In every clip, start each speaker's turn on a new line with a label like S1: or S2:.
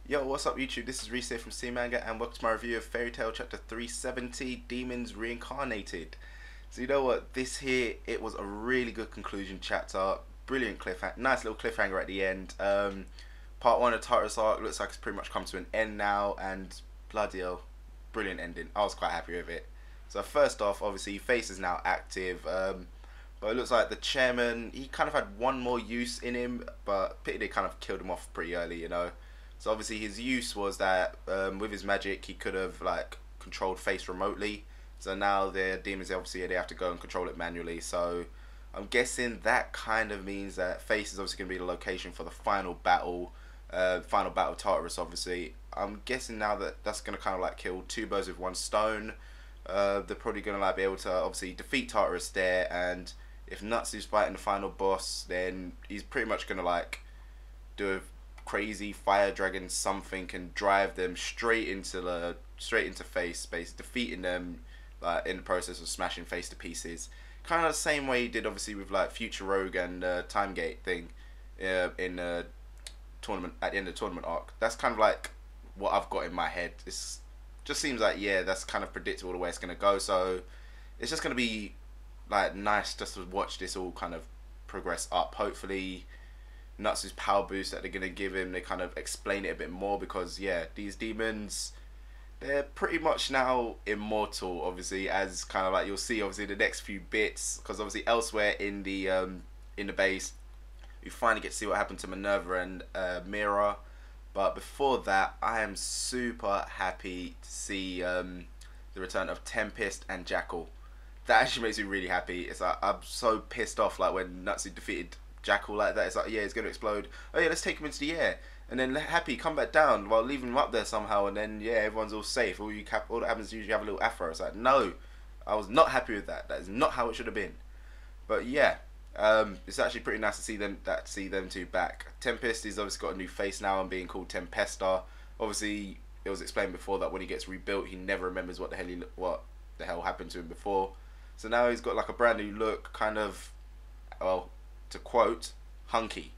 S1: Yo, what's up YouTube? This is Reese here from C Manga and welcome to my review of Fairy Tail chapter 370, Demons Reincarnated. So you know what, this here, it was a really good conclusion chapter, brilliant cliffhanger, nice little cliffhanger at the end. Part 1 of Tartarous Arc looks like it's pretty much come to an end now, and bloody hell, brilliant ending. I was quite happy with it. So first off, obviously Face is now active, but it looks like the chairman, he kind of had one more use in him, but pity they kind of killed him off pretty early, you know. So obviously his use was that with his magic he could have like controlled Face remotely. So now their demons, obviously they have to go and control it manually. So I'm guessing that kind of means that Face is obviously going to be the location for the final battle. Final battle of Tartarus, obviously. I'm guessing now that that's going to kind of like kill two birds with one stone. They're probably going to like be able to obviously defeat Tartarus there, and if Natsu's fighting the final boss, then he's pretty much going to like do a crazy fire dragon something and drive them straight into Face, basically defeating them like in the process of smashing Face to pieces. Kind of the same way he did obviously with like Future Rogue and Time Gate thing in tournament at the end of the tournament arc. That's kind of like what I've got in my head. It's just seems like, yeah, that's kind of predictable the way it's gonna go. So it's just gonna be like nice just to watch this all kind of progress up. Hopefully Natsu's power boost that they're gonna give him, they kind of explain it a bit more, because yeah, these demons, they're pretty much now immortal, obviously, as kind of like you'll see obviously the next few bits, because obviously elsewhere in the base we finally get to see what happened to Minerva and Mira. But before that, I am super happy to see the return of Tempest and Jackal. That actually makes me really happy. It's like I'm so pissed off like when Natsu defeated Jackal like that. It's like, yeah, it's going to explode. Oh yeah, let's take him into the air, and then Happy come back down while leaving him up there somehow, and then yeah, everyone's all safe. All that happens is you have a little afro. It's like, no, I was not happy with that. That is not how it should have been. But yeah, it's actually pretty nice to see them two back. Tempest, he's obviously got a new face now and being called Tempesta. Obviously, it was explained before that when he gets rebuilt, he never remembers what the hell happened to him before. So now he's got like a brand new look, kind of, well, to quote, hunky.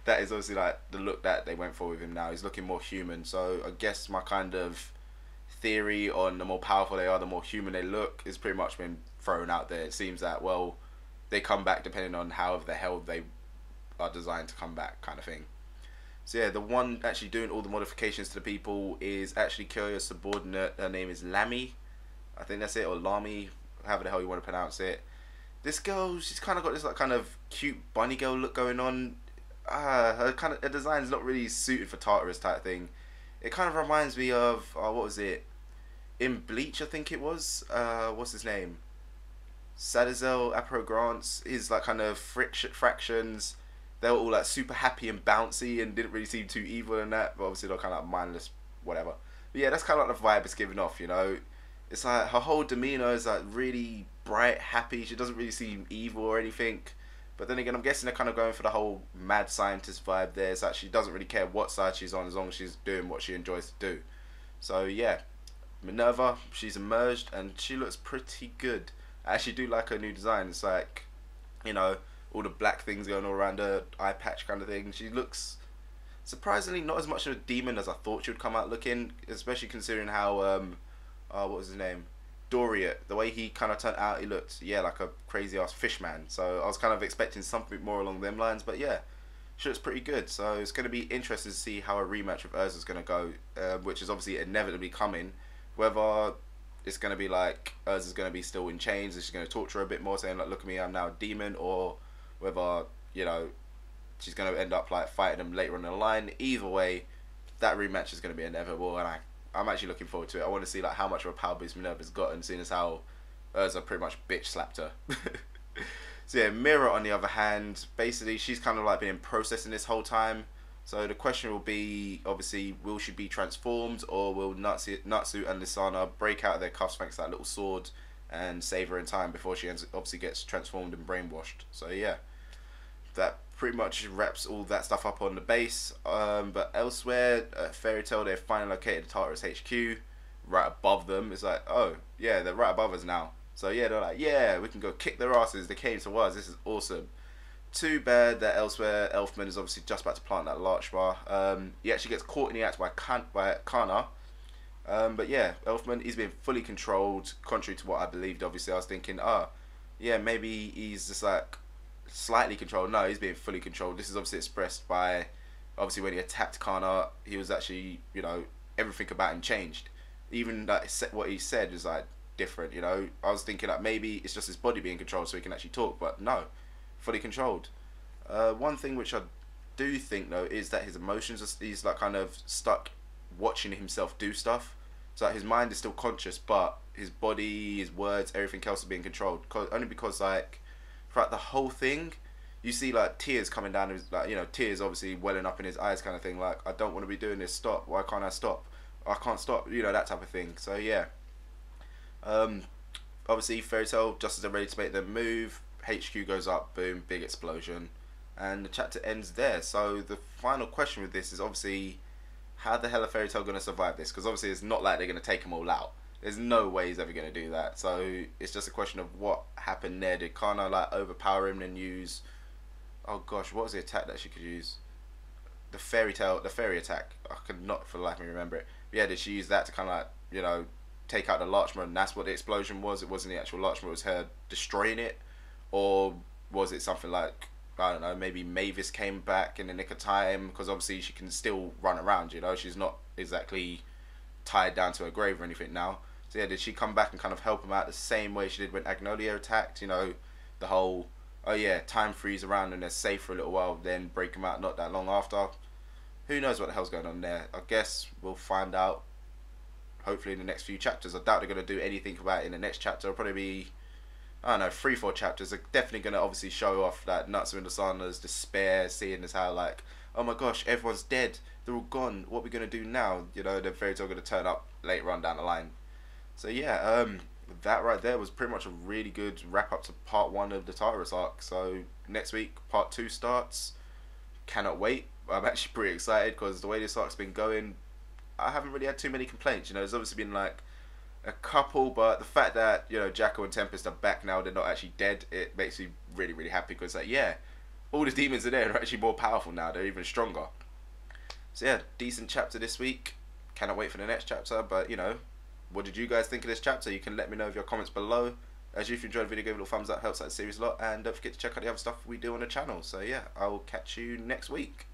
S1: That is obviously like the look that they went for with him now. He's looking more human. So I guess my kind of theory on the more powerful they are, the more human they look, is pretty much been thrown out there. It seems that, well, they come back depending on however the hell they are designed to come back, kind of thing. So yeah, the one actually doing all the modifications to the people is actually Kyoya's subordinate. Her name is Lamy, I think that's it, or Lamy, however the hell you want to pronounce it. This girl, she's kind of got this like kind of cute bunny girl look going on. Her design's not really suited for Tartarus type thing. It kind of reminds me of what was it? In Bleach, I think it was. What's his name? Sadazel Aprogrance. His like kind of fractions. They were all like super happy and bouncy and didn't really seem too evil in that. But obviously they're kind of like mindless, whatever. But yeah, that's kind of like the vibe it's giving off, you know. It's like her whole demeanor is like really bright, happy. She doesn't really seem evil or anything. But then again, I'm guessing they're kind of going for the whole mad scientist vibe there. It's like she doesn't really care what side she's on as long as she's doing what she enjoys to do. So yeah, Minerva, she's emerged and she looks pretty good. I actually do like her new design. It's like, you know, all the black things going all around her eye patch kind of thing. She looks surprisingly not as much of a demon as I thought she would come out looking, especially considering how what was his name? Doriot. The way he kind of turned out, he looked, yeah, like a crazy ass fish man. So I was kind of expecting something more along them lines, but yeah, she looks pretty good. So it's going to be interesting to see how a rematch with Urza's going to go, which is obviously inevitably coming. Whether it's going to be like Urza's going to be still in chains and she's going to torture her a bit more, saying like, look at me, I'm now a demon, or whether, you know, she's going to end up like fighting them later on in the line. Either way, that rematch is going to be inevitable, and I'm actually looking forward to it. I want to see like how much of a power boost Minerva's gotten, seeing as how Urza pretty much bitch slapped her. So yeah, Mira on the other hand, basically she's kind of like been processing this whole time. So the question will be, obviously, will she be transformed, or will Natsu and Lisana break out of their cuffs thanks to that little sword and save her in time before she obviously gets transformed and brainwashed. So yeah, that pretty much wraps all that stuff up on the base. But elsewhere, Fairy Tail, they've finally located the Tartarus HQ right above them. It's like, oh yeah, they're right above us now. So yeah, they're like, yeah, we can go kick their asses. They came to us. This is awesome. too bad that elsewhere Elfman is obviously just about to plant that larch bar. He actually gets caught in the act by Kana. But yeah, Elfman, he's been fully controlled, contrary to what I believed. Obviously, I was thinking, yeah, maybe he's just like slightly controlled. No, he's being fully controlled. This is obviously expressed by, obviously, when he attacked Kana, he was actually, you know, everything about him changed. Even like what he said is like different. You know, I was thinking like maybe it's just his body being controlled so he can actually talk, but no, fully controlled. One thing which I do think though is that his emotions are, he's like kind of stuck watching himself do stuff. So like, his mind is still conscious, but his body, his words, everything else is being controlled. Only because like throughout the whole thing, you see like tears coming down his, like, you know, tears obviously welling up in his eyes, kind of thing. Like, I don't want to be doing this. Stop. Why can't I stop? I can't stop. You know, that type of thing. So yeah. Obviously, Fairy Tail just as they're ready to make their move, HQ goes up. Boom, big explosion, and the chapter ends there. So the final question with this is obviously, how the hell are Fairy Tail going to survive this? Because obviously it's not like they're going to take them all out. There's no way he's ever going to do that. So it's just a question of what happened there. Did Kana like overpower him and use, oh gosh, what was the attack that she could use? The fairy attack. I could not for the life of me remember it. But yeah, did she use that to kind of like, you know, take out the Larchmore, and that's what the explosion was? It wasn't the actual Larchmore, it was her destroying it? Or was it something like, I don't know, maybe Mavis came back in the nick of time? Because obviously she can still run around, you know, she's not exactly tied down to her grave or anything now. So yeah, did she come back and kind of help him out the same way she did when Agnolia attacked? You know, the whole, oh yeah, time freeze around and they're safe for a little while, then break them out not that long after. Who knows what the hell's going on there? I guess we'll find out hopefully in the next few chapters. I doubt they're going to do anything about it in the next chapter. It'll probably be, I don't know, 3-4 chapters. They're definitely going to obviously show off that Natsu and Asana's despair, seeing as how like, oh my gosh, everyone's dead, they're all gone, what are we going to do now? You know, the Fairy Tail going to turn up later on down the line. So yeah, that right there was pretty much a really good wrap up to part 1 of the Tartarous arc. So next week part 2 starts. Cannot wait. I'm actually pretty excited because the way this arc's been going, I haven't really had too many complaints. You know, there's obviously been like a couple, but the fact that, you know, Jacko and Tempest are back now, they're not actually dead, it makes me really, really happy because like, yeah, all the demons in there are actually more powerful now. They're even stronger. So yeah, decent chapter this week. Cannot wait for the next chapter. But you know, what did you guys think of this chapter? You can let me know in your comments below. As if you enjoyed the video, give it a little thumbs up, helps out the series a lot. And don't forget to check out the other stuff we do on the channel. So yeah, I'll catch you next week.